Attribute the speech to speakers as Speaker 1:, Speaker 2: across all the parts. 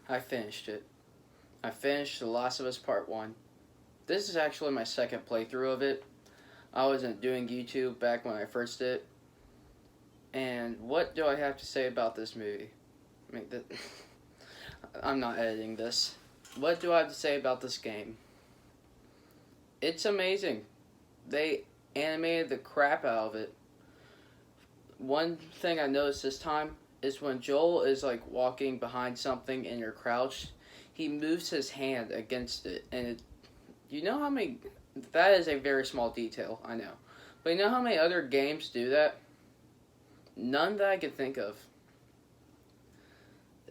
Speaker 1: I finished it. I finished The Last of Us Part 1. This is actually my second playthrough of it. I wasn't doing YouTube back when I first did. And what do I have to say about this movie? I mean, I'm not editing this. What do I have to say about this game? It's amazing. They animated the crap out of it. One thing I noticed this time is when Joel is like walking behind something and you're crouched, he moves his hand against it, and you know how many. That is a very small detail, I know, but you know how many other games do that? None that I could think of.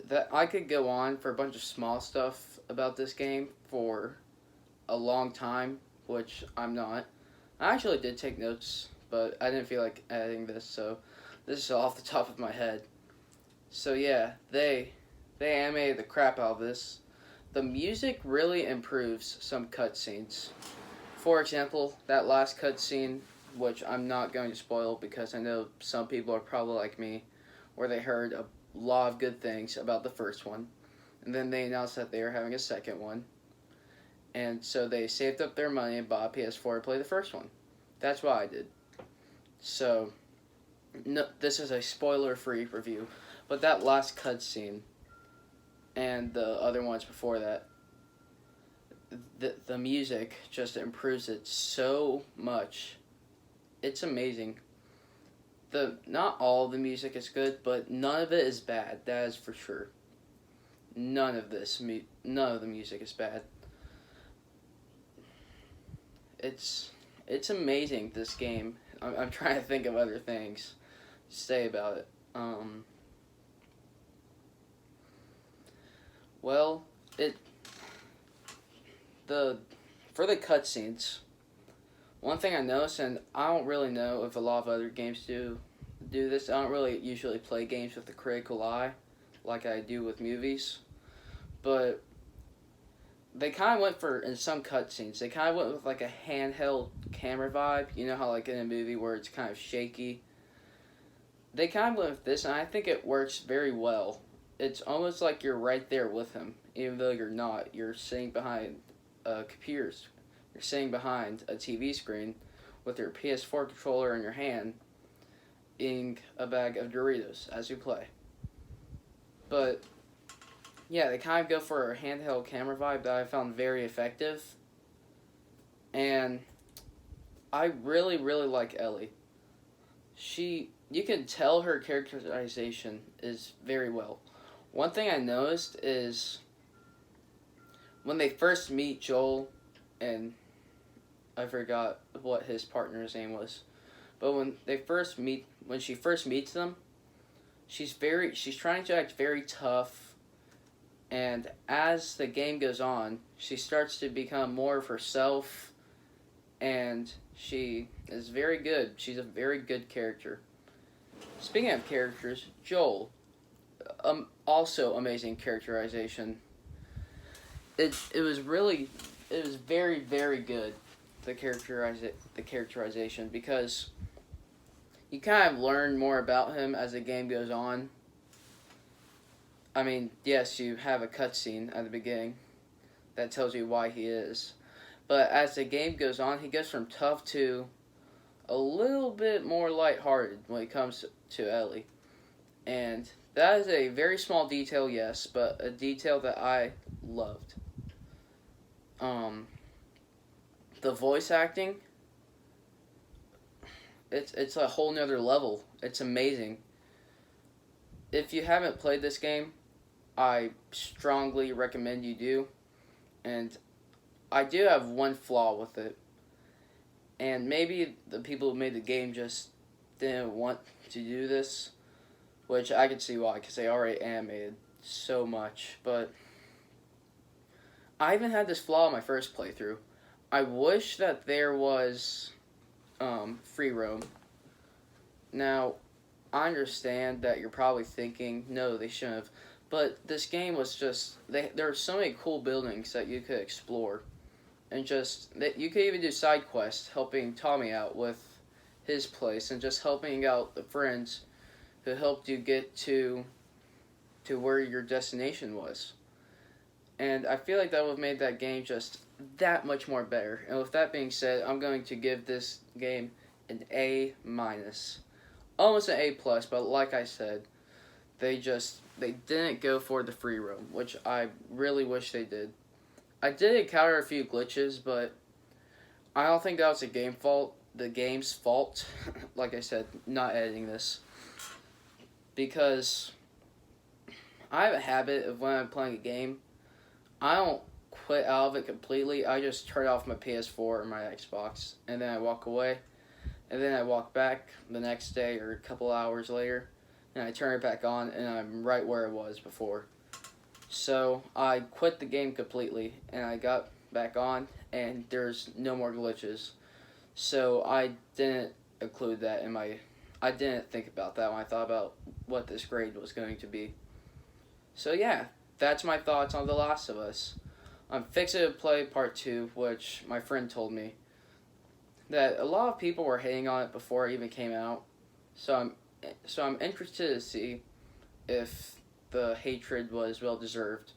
Speaker 1: That I could go on for a bunch of small stuff about this game for a long time, which I'm not. I actually did take notes, but I didn't feel like editing this, so this is off the top of my head. So yeah, they animated the crap out of this. The music really improves some cutscenes. For example, that last cutscene, which I'm not going to spoil because I know some people are probably like me, where they heard a lot of good things about the first one, and then they announced that they were having a second one, and so they saved up their money and bought a PS4 to play the first one. That's what I did. So, no, this is a spoiler-free review, but that last cutscene and the other ones before that, the music just improves it so much. It's amazing. The not all the music is good, but none of it is bad. That is for sure. None of the music is bad. It's it's amazing, this game. I'm trying to think of other things to say about it. Well, it the for the cutscenes. One thing I noticed, and I don't really know if a lot of other games do this. I don't really usually play games with the critical eye, like I do with movies. But they kind of went for in some cutscenes. They kind of went with like a handheld camera vibe. You know how like in a movie where it's kind of shaky. They kind of went with this, and I think it works very well. It's almost like you're right there with him, even though you're not. You're sitting behind computers. You're sitting behind a TV screen with your PS4 controller in your hand, eating a bag of Doritos as you play. But yeah, they kind of go for a handheld camera vibe that I found very effective, and I really really like Ellie. You can tell her characterization is very well. One thing I noticed is when they first meet Joel, and I forgot what his partner's name was, but when she first meets them, she's trying to act very tough, and as the game goes on, she starts to become more of herself, and she is very good. She's a very good character. Speaking of characters, Joel, also amazing characterization. It was very very good, the characterization, because you kind of learn more about him as the game goes on. I mean, yes, you have a cutscene at the beginning that tells you why he is, but as the game goes on, he goes from tough to a little bit more lighthearted when it comes to Ellie. And that is a very small detail, yes, but a detail that I loved. Um, the voice acting, it's a whole nother level. It's amazing. If you haven't played this game, I strongly recommend you do. And I do have one flaw with it. And maybe the people who made the game just didn't want to do this, which I could see why, because they already animated so much. But I even had this flaw in my first playthrough. I wish that there was free roam. Now, I understand that you're probably thinking, no, they shouldn't have. But this game was just, there were so many cool buildings that you could explore. And just, that you could even do side quests, helping Tommy out with his place, and just helping out the friends who helped you get to where your destination was. And I feel like that would have made that game just that much more better. And with that being said, I'm going to give this game an A minus. Almost an A plus, but like I said, they didn't go for the free roam, which I really wish they did. I did encounter a few glitches, but I don't think that was the game's fault. Like I said, not editing this. Because I have a habit of when I'm playing a game, I don't quit out of it completely. I just turn off my PS4 or my Xbox, and then I walk away, and then I walk back the next day or a couple hours later, and I turn it back on, and I'm right where I was before. So I quit the game completely, and I got back on, and there's no more glitches. So I didn't include that in my. I didn't think about that when I thought about what this grade was going to be. So yeah, that's my thoughts on The Last of Us. I'm fixing to play part 2, which my friend told me that a lot of people were hating on it before it even came out. So I'm interested to see if the hatred was well deserved.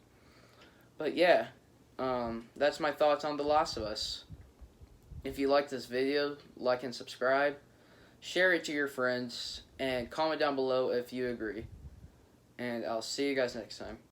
Speaker 1: But yeah, that's my thoughts on The Last of Us. If you like this video, like and subscribe, share it to your friends, and comment down below if you agree. And I'll see you guys next time.